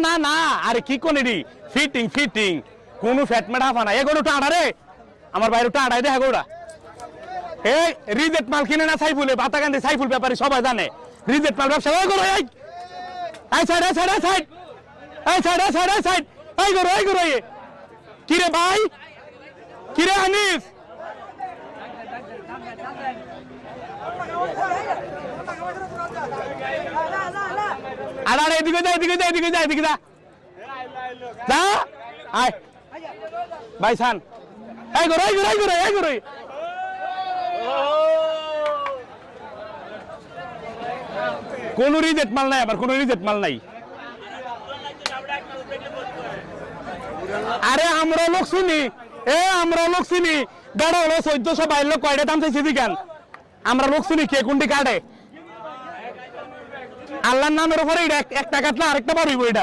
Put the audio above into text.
না না আরে কি কোন এডি ফিটিং ফিটিং কোন ফ্যাট মেডা ফানা এগুলো টাড়া রে আমার বাইরে টাড়াই দেখা গোড়া এই রিজেক্ট মাল কিনে না সাইফুলে বাতাকান্দি সাইফুল ব্যাপারে সবাই জানে রিজেক্ট মাল ব্যবসা ওই করো এই সাইড সাইড সাইড এই সাইড সাইড সাইড এই করো কি রে ভাই কি রে আনিস আরে এদিকে যা এদিকে যা এদিকে যা এদিকে যা যা আয় ভাই সান এই করো কোন রিজেক্ট মাল নাই আবার কোন রিজেক্ট মাল নাই আরে আমরা লোক শুনি গাড়া হলো 1400 বাইর লোক কয়টা দাম চাইছে দিকেন আমরা লোক শুনি কে কোনটি কাটে আল্লাহর নামের উপরে এক টাকা না আরেকটা পারইব এটা